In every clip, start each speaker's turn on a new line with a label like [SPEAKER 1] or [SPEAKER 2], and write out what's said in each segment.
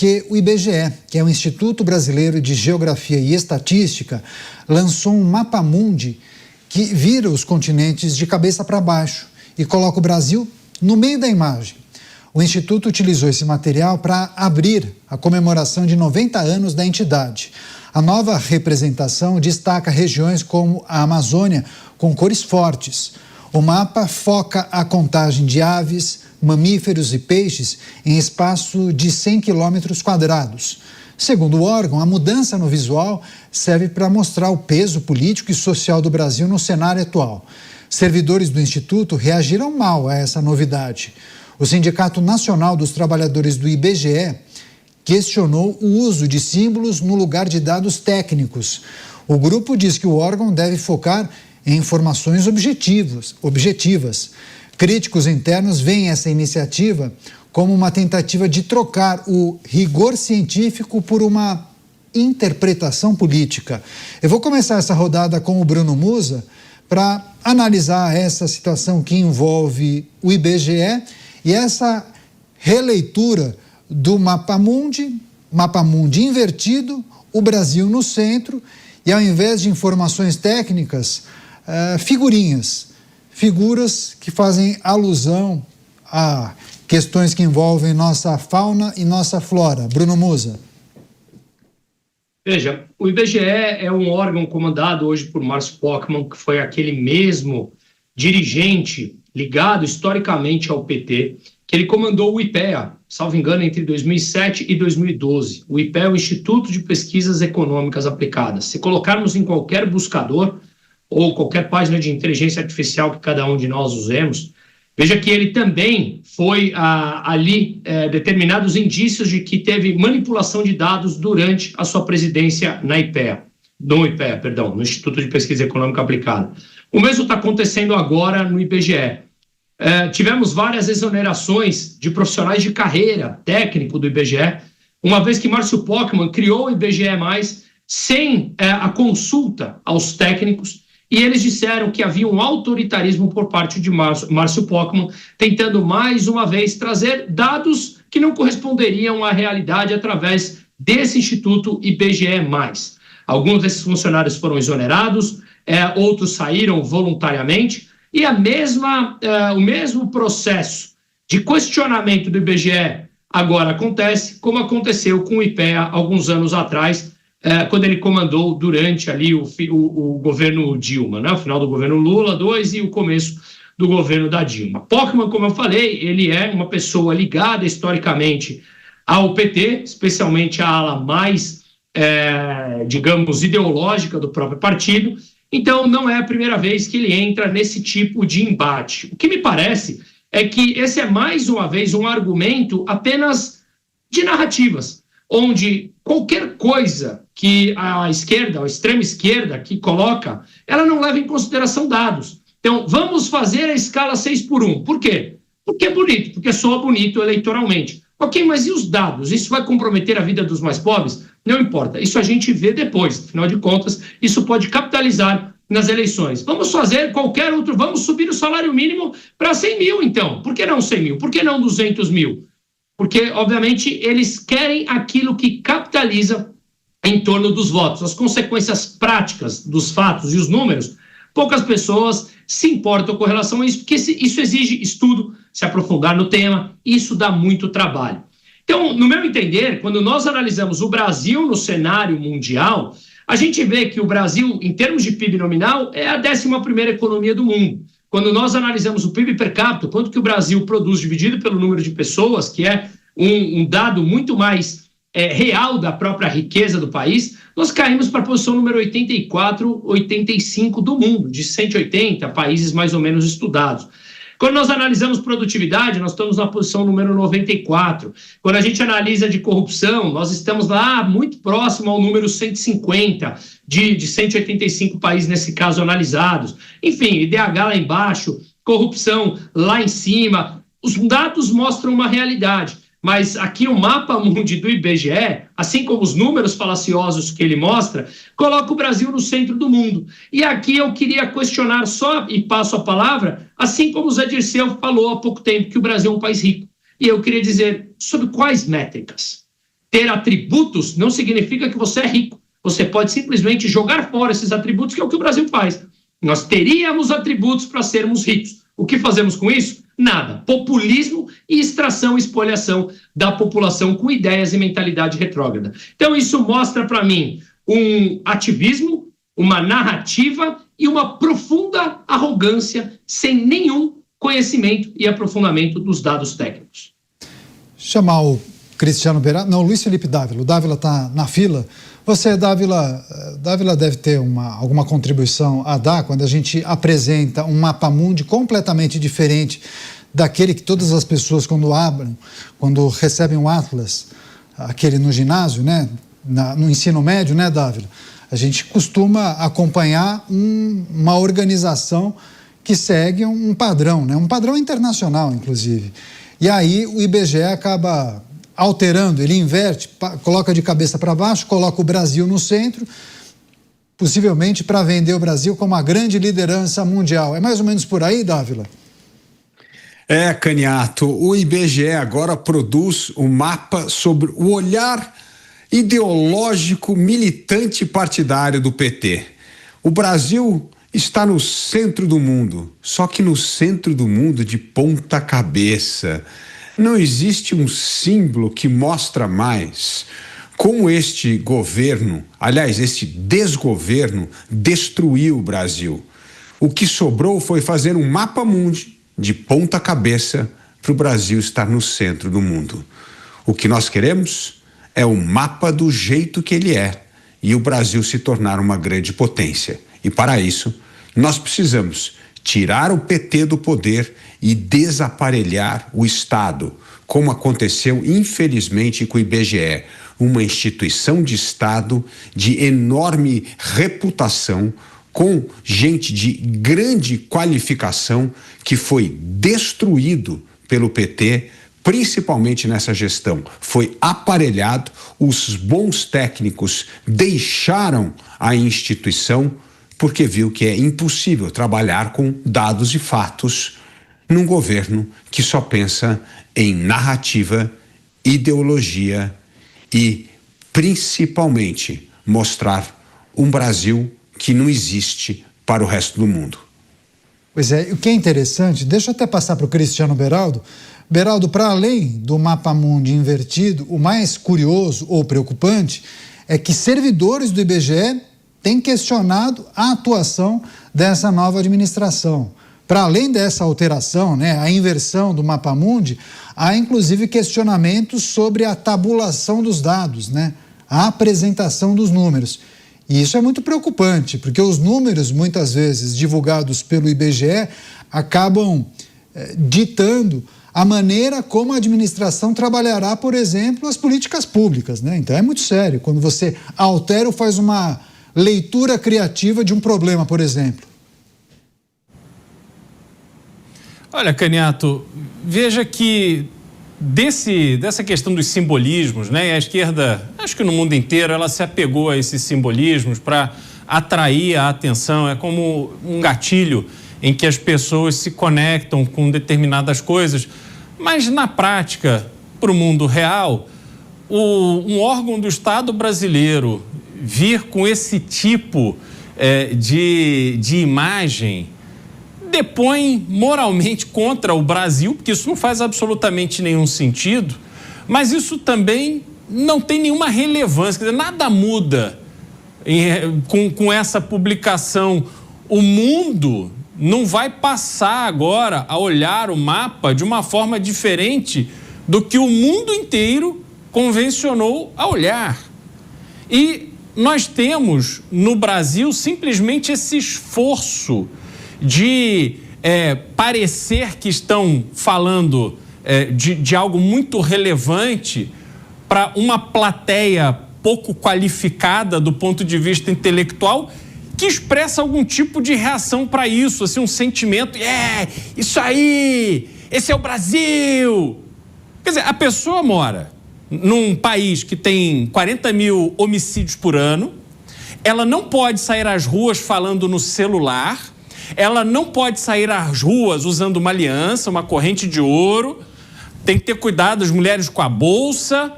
[SPEAKER 1] porque o IBGE, que é o Instituto Brasileiro de Geografia e Estatística, lançou um mapa mundi que vira os continentes de cabeça para baixo e coloca o Brasil no meio da imagem. O Instituto utilizou esse material para abrir a comemoração de 90 anos da entidade. A nova representação destaca regiões como a Amazônia, com cores fortes. O mapa foca a contagem de aves, mamíferos e peixes em espaço de 100 quilômetros quadrados. Segundo o órgão, a mudança no visual serve para mostrar o peso político e social do Brasil no cenário atual. Servidores do Instituto reagiram mal a essa novidade. O Sindicato Nacional dos Trabalhadores do IBGE questionou o uso de símbolos no lugar de dados técnicos. O grupo diz que o órgão deve focar em informações objetivas. Críticos internos veem essa iniciativa como uma tentativa de trocar o rigor científico por uma interpretação política. Eu vou começar essa rodada com o Bruno Musa para analisar essa situação que envolve o IBGE e essa releitura do mapa mundi invertido, o Brasil no centro, e ao invés de informações técnicas, figuras que fazem alusão a questões que envolvem nossa fauna e nossa flora. Bruno Musa.
[SPEAKER 2] Veja, o IBGE é um órgão comandado hoje por Márcio Pockmann, que foi aquele mesmo dirigente ligado historicamente ao PT, que ele comandou o IPEA, salvo engano, entre 2007 e 2012. O IPEA é o Instituto de Pesquisas Econômicas Aplicadas. Se colocarmos em qualquer buscador ou qualquer página de inteligência artificial que cada um de nós usemos, veja que ele também foi determinados indícios de que teve manipulação de dados durante a sua presidência no Instituto de Pesquisa Econômica Aplicada. O mesmo está acontecendo agora no IBGE. Tivemos várias exonerações de profissionais de carreira técnico do IBGE, uma vez que Márcio Pockmann criou o IBGE+, sem a consulta aos técnicos, e eles disseram que havia um autoritarismo por parte de Márcio Pockmann, tentando mais uma vez trazer dados que não corresponderiam à realidade através desse Instituto IBGE+. Alguns desses funcionários foram exonerados, outros saíram voluntariamente, e o mesmo processo de questionamento do IBGE agora acontece, como aconteceu com o IPEA alguns anos atrás, quando ele comandou durante ali o governo Dilma, né? O final do governo Lula II e o começo do governo da Dilma. Pockmann, como eu falei, ele é uma pessoa ligada historicamente ao PT, especialmente à ala mais, digamos, ideológica do próprio partido. Então, não é a primeira vez que ele entra nesse tipo de embate. O que me parece é que esse é, mais uma vez, um argumento apenas de narrativas, onde qualquer coisa que a esquerda, a extrema esquerda, que coloca, ela não leva em consideração dados. Então, vamos fazer a escala 6:1. Por quê? Porque é bonito, porque soa bonito eleitoralmente. Ok, mas e os dados? Isso vai comprometer a vida dos mais pobres? Não importa, isso a gente vê depois. Afinal de contas, isso pode capitalizar nas eleições. Vamos fazer qualquer outro, vamos subir o salário mínimo para 100 mil, então. Por que não 100 mil? Por que não 200 mil? Porque, obviamente, eles querem aquilo que capitaliza em torno dos votos. As consequências práticas dos fatos e os números, poucas pessoas se importam com relação a isso, porque isso exige estudo, se aprofundar no tema, isso dá muito trabalho. Então, no meu entender, quando nós analisamos o Brasil no cenário mundial, a gente vê que o Brasil, em termos de PIB nominal, é a 11ª economia do mundo. Quando nós analisamos o PIB per capita, quanto que o Brasil produz dividido pelo número de pessoas, que é um dado muito mais real da própria riqueza do país, nós caímos para a posição número 84, 85 do mundo, de 180 países mais ou menos estudados. Quando nós analisamos produtividade, nós estamos na posição número 94. Quando a gente analisa de corrupção, nós estamos lá muito próximo ao número 150 de 185 países, nesse caso, analisados. Enfim, IDH lá embaixo, corrupção lá em cima. Os dados mostram uma realidade. Mas aqui o mapa mundi do IBGE, assim como os números falaciosos que ele mostra, coloca o Brasil no centro do mundo. E aqui eu queria questionar só, e passo a palavra, assim como o Zé Dirceu falou há pouco tempo que o Brasil é um país rico. E eu queria dizer, sobre quais métricas? ter atributos não significa que você é rico. Você pode simplesmente jogar fora esses atributos, que é o que o Brasil faz. Nós teríamos atributos para sermos ricos. O que fazemos com isso? Nada. Populismo e extração e espoliação da população com ideias e mentalidade retrógrada. Então, isso mostra para mim um ativismo, uma narrativa e uma profunda arrogância sem nenhum conhecimento e aprofundamento dos dados técnicos.
[SPEAKER 1] Chamar o Cristiano Berardo, não, Luiz Felipe Dávila. O Dávila está na fila. Você, Dávila deve ter alguma contribuição a dar quando a gente apresenta um mapa-mundi completamente diferente daquele que todas as pessoas, quando recebem o Atlas, aquele no ginásio, né, no ensino médio, né, Dávila? A gente costuma acompanhar uma organização que segue um padrão, né, um padrão internacional, inclusive. E aí o IBGE acaba alterando, ele inverte, coloca de cabeça para baixo, coloca o Brasil no centro, possivelmente para vender o Brasil como a grande liderança mundial. É mais ou menos por aí, Dávila?
[SPEAKER 3] Caniato, o IBGE agora produz um mapa sobre o olhar ideológico militante partidário do PT. O Brasil está no centro do mundo, só que no centro do mundo de ponta cabeça. Não existe um símbolo que mostra mais como este governo, aliás, este desgoverno, destruiu o Brasil. O que sobrou foi fazer um mapa-mundi de ponta cabeça para o Brasil estar no centro do mundo. O que nós queremos é um mapa do jeito que ele é e o Brasil se tornar uma grande potência. E para isso, nós precisamos tirar o PT do poder e desaparelhar o Estado, como aconteceu, infelizmente, com o IBGE, uma instituição de Estado de enorme reputação, com gente de grande qualificação que foi destruído pelo PT, principalmente nessa gestão. Foi aparelhado, os bons técnicos deixaram a instituição porque viu que é impossível trabalhar com dados e fatos num governo que só pensa em narrativa, ideologia e, principalmente, mostrar um Brasil que não existe para o resto do mundo.
[SPEAKER 1] Pois é, o que é interessante, deixa eu até passar para o Cristiano Beraldo. Beraldo, para além do mapa-mundi invertido, o mais curioso ou preocupante é que servidores do IBGE têm questionado a atuação dessa nova administração. Para além dessa alteração, né, a inversão do mapa-mundi, há inclusive questionamentos sobre a tabulação dos dados, né, a apresentação dos números. E isso é muito preocupante, porque os números, muitas vezes divulgados pelo IBGE, acabam ditando a maneira como a administração trabalhará, por exemplo, as políticas públicas, né? Então é muito sério quando você altera ou faz uma leitura criativa de um problema, por exemplo.
[SPEAKER 4] Olha, Caniato, veja que dessa questão dos simbolismos, né? A esquerda, acho que no mundo inteiro, ela se apegou a esses simbolismos para atrair a atenção. É como um gatilho em que as pessoas se conectam com determinadas coisas. Mas na prática, para o mundo real, um órgão do Estado brasileiro vir com esse tipo de imagem depõe moralmente contra o Brasil, porque isso não faz absolutamente nenhum sentido, mas isso também não tem nenhuma relevância, quer dizer, nada muda com essa publicação. O mundo não vai passar agora a olhar o mapa de uma forma diferente do que o mundo inteiro convencionou a olhar. E nós temos no Brasil simplesmente esse esforço de parecer que estão falando de algo muito relevante para uma plateia pouco qualificada do ponto de vista intelectual, que expressa algum tipo de reação para isso, assim, um sentimento, isso aí, esse é o Brasil. Quer dizer, a pessoa mora num país que tem 40 mil homicídios por ano, ela não pode sair às ruas falando no celular, ela não pode sair às ruas usando uma aliança, uma corrente de ouro, tem que ter cuidado das mulheres com a bolsa.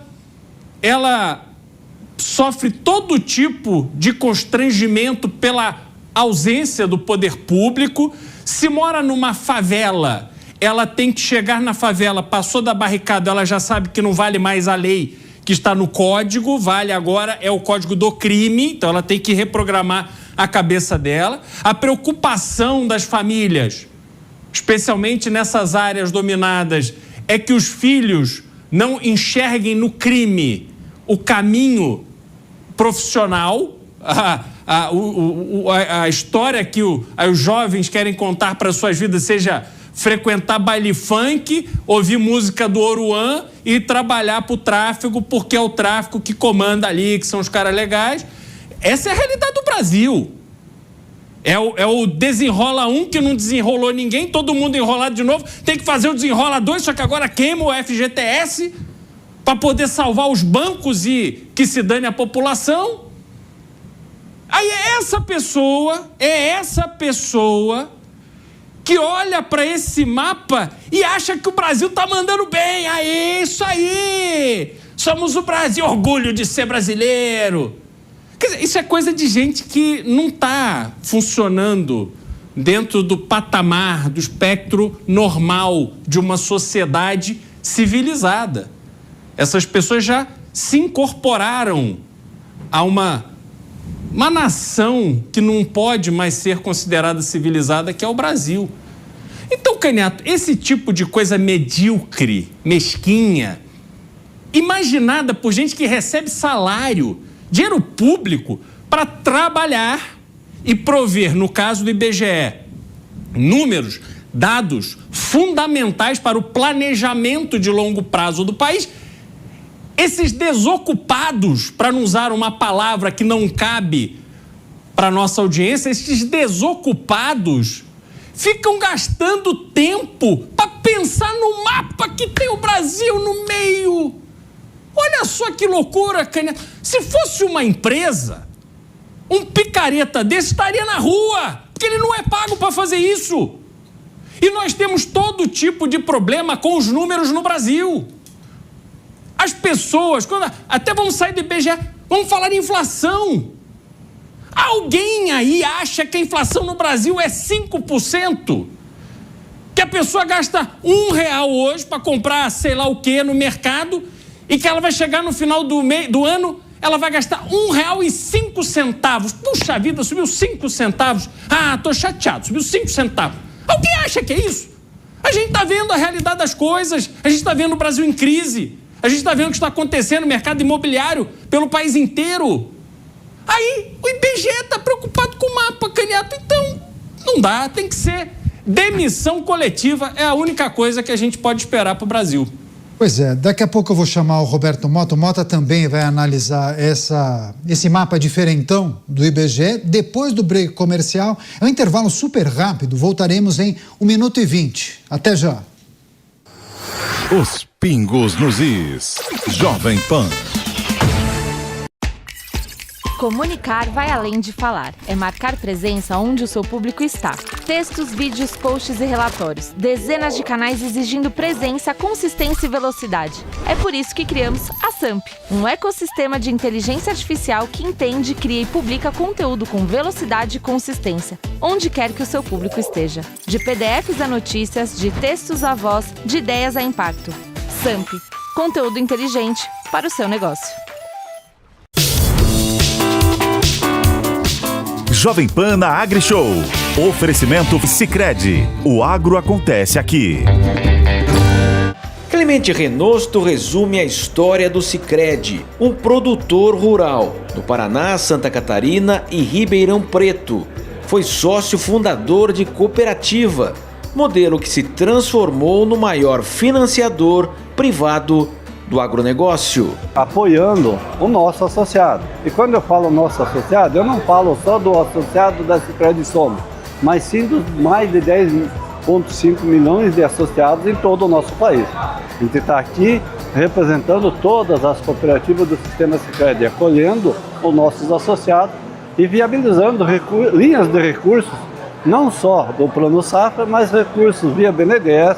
[SPEAKER 4] ela sofre todo tipo de constrangimento pela ausência do poder público. Se mora numa favela, ela tem que chegar na favela, passou da barricada, ela já sabe que não vale mais a lei que está no código, vale agora é o código do crime, então ela tem que reprogramar a cabeça dela. A preocupação das famílias, especialmente nessas áreas dominadas, é que os filhos não enxerguem no crime o caminho profissional, a história que os jovens querem contar para suas vidas, seja frequentar baile funk, ouvir música do Oruan e trabalhar para o tráfico, porque é o tráfico que comanda ali, que são os caras legais. Essa é a realidade do Brasil. É o desenrola um que não desenrolou ninguém, todo mundo enrolado de novo, tem que fazer o desenrola dois, só que agora queima o FGTS para poder salvar os bancos e que se dane a população. Aí é essa pessoa que olha para esse mapa e acha que o Brasil está mandando bem. Aí, isso aí! Somos o Brasil, orgulho de ser brasileiro. Quer dizer, isso é coisa de gente que não está funcionando dentro do patamar, do espectro normal de uma sociedade civilizada. Essas pessoas já se incorporaram a uma nação que não pode mais ser considerada civilizada, que é o Brasil. Então, Canhato, esse tipo de coisa medíocre, mesquinha, imaginada por gente que recebe salário, dinheiro público, para trabalhar e prover, no caso do IBGE, números, dados fundamentais para o planejamento de longo prazo do país. Esses desocupados, para não usar uma palavra que não cabe para a nossa audiência, esses desocupados ficam gastando tempo para pensar no mapa que tem o Brasil no meio. Olha só que loucura, Canhato. Se fosse uma empresa, um picareta desse estaria na rua, porque ele não é pago para fazer isso. E nós temos todo tipo de problema com os números no Brasil. As pessoas, até vamos sair do IBGE, vamos falar de inflação. Alguém aí acha que a inflação no Brasil é 5%? Que a pessoa gasta R$1 hoje para comprar sei lá o que no mercado e que ela vai chegar no final do ano, ela vai gastar R$1,05. Puxa vida, subiu 5 centavos. Ah, tô chateado, subiu 5 centavos. Alguém acha que é isso? A gente está vendo a realidade das coisas, a gente está vendo o Brasil em crise. A gente está vendo o que está acontecendo no mercado imobiliário pelo país inteiro. Aí o IBGE está preocupado com o mapa, Canhato. Então, não dá, tem que ser demissão coletiva. É a única coisa que a gente pode esperar para o Brasil.
[SPEAKER 1] Pois é, daqui a pouco eu vou chamar o Roberto Mota. O Mota também vai analisar esse mapa diferentão do IBGE. Depois do break comercial, é um intervalo super rápido. Voltaremos em 1 minuto e 20. Até já.
[SPEAKER 5] Os pingos nos is. Jovem Pan.
[SPEAKER 6] Comunicar vai além de falar. É marcar presença onde o seu público está. Textos, vídeos, posts e relatórios. Dezenas de canais exigindo presença, consistência e velocidade. É por isso que criamos a SAMP, um ecossistema de inteligência artificial que entende, cria e publica conteúdo com velocidade e consistência, onde quer que o seu público esteja. De PDFs a notícias, de textos a voz, de ideias a impacto. SAMP, conteúdo inteligente para o seu negócio.
[SPEAKER 5] Jovem Pan na AgriShow. Oferecimento Sicredi. O agro acontece aqui.
[SPEAKER 7] Clemente Renosto resume a história do Sicredi, um produtor rural do Paraná, Santa Catarina e Ribeirão Preto. Foi sócio fundador de cooperativa, modelo que se transformou no maior financiador privado do agronegócio.
[SPEAKER 8] Apoiando o nosso associado. E quando eu falo nosso associado, eu não falo só do associado da Sicredi Somos, mas sim dos mais de 10,5 milhões de associados em todo o nosso país. A gente está aqui representando todas as cooperativas do sistema Sicredi, acolhendo os nossos associados e viabilizando linhas de recursos, não só do Plano Safra, mas recursos via BNDES,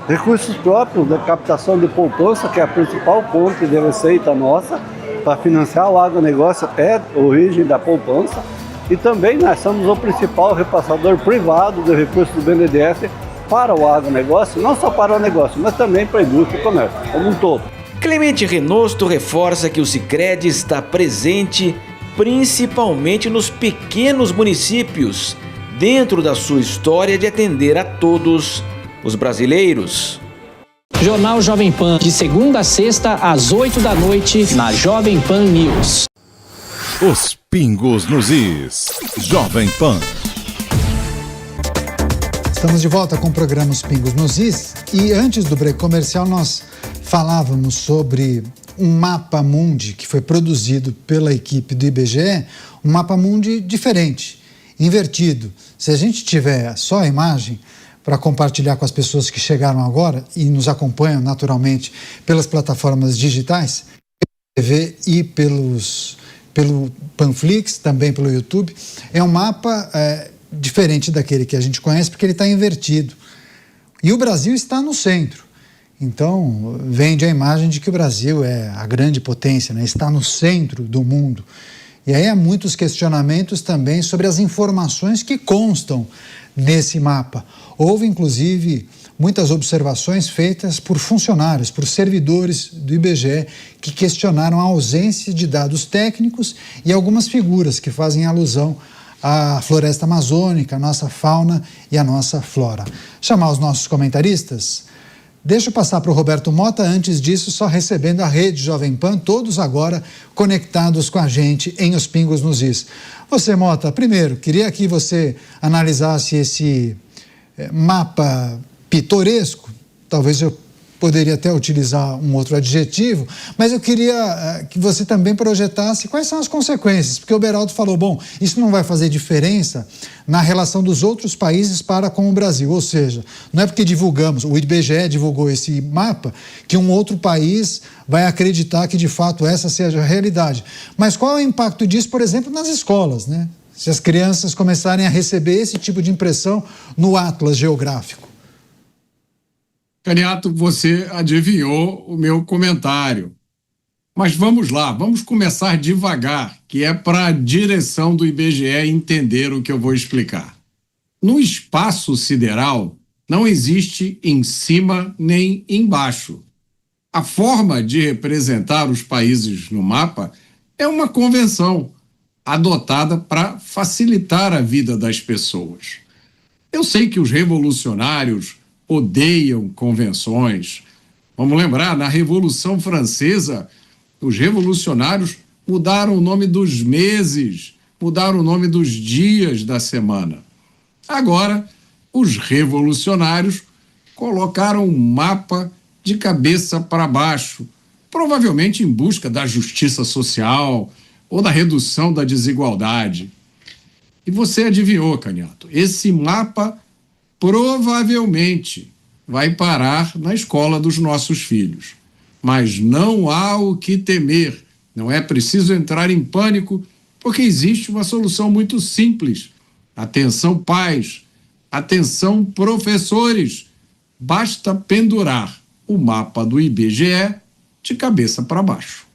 [SPEAKER 8] Recursos próprios da captação de poupança, que é a principal fonte de receita nossa, para financiar o agronegócio é a origem da poupança. E também nós somos o principal repassador privado de recursos do BNDES para o agronegócio, não só para o negócio, mas também para a indústria e comércio, como um todo.
[SPEAKER 7] Clemente Renosto reforça que o Sicredi está presente principalmente nos pequenos municípios, dentro da sua história de atender a todos os brasileiros.
[SPEAKER 9] Jornal Jovem Pan, de segunda a sexta, às 8 da noite, na Jovem Pan News.
[SPEAKER 5] Os pingos nos is. Jovem Pan.
[SPEAKER 1] Estamos de volta com o programa Os Pingos nos Is. E antes do break comercial, nós falávamos sobre um mapa mundi que foi produzido pela equipe do IBGE, um mapa mundi diferente, invertido. Se a gente tiver só a imagem para compartilhar com as pessoas que chegaram agora e nos acompanham naturalmente pelas plataformas digitais, pela TV e pelo Panflix, também pelo YouTube, é um mapa diferente daquele que a gente conhece, porque ele está invertido. E o Brasil está no centro. Então, vende a imagem de que o Brasil é a grande potência, né? Está no centro do mundo. E aí há muitos questionamentos também sobre as informações que constam nesse mapa. Houve, inclusive, muitas observações feitas por funcionários, por servidores do IBGE, que questionaram a ausência de dados técnicos e algumas figuras que fazem alusão à floresta amazônica, a nossa fauna e a nossa flora. Chamar os nossos comentaristas? Deixa eu passar para o Roberto Mota, antes disso, só recebendo a rede Jovem Pan, todos agora conectados com a gente em Os Pingos nos Is. Você, Mota, primeiro, queria que você analisasse esse mapa pitoresco, talvez eu poderia até utilizar um outro adjetivo, mas eu queria que você também projetasse quais são as consequências, porque o Beraldo falou, bom, isso não vai fazer diferença na relação dos outros países para com o Brasil, ou seja, não é porque divulgamos, o IBGE divulgou esse mapa, que um outro país vai acreditar que de fato essa seja a realidade. Mas qual é o impacto disso, por exemplo, nas escolas, né? Se as crianças começarem a receber esse tipo de impressão no atlas geográfico.
[SPEAKER 3] Caniato, você adivinhou o meu comentário. Mas vamos lá, vamos começar devagar, que é para a direção do IBGE entender o que eu vou explicar. No espaço sideral, não existe em cima nem embaixo. A forma de representar os países no mapa é uma convenção adotada para facilitar a vida das pessoas. Eu sei que os revolucionários odeiam convenções. Vamos lembrar, na Revolução Francesa, os revolucionários mudaram o nome dos meses, mudaram o nome dos dias da semana. Agora, os revolucionários colocaram um mapa de cabeça para baixo, provavelmente em busca da justiça social ou da redução da desigualdade. E você adivinhou, Caniato, esse mapa provavelmente vai parar na escola dos nossos filhos. Mas não há o que temer, não é preciso entrar em pânico, porque existe uma solução muito simples. Atenção, pais, atenção, professores, basta pendurar o mapa do IBGE de cabeça para baixo.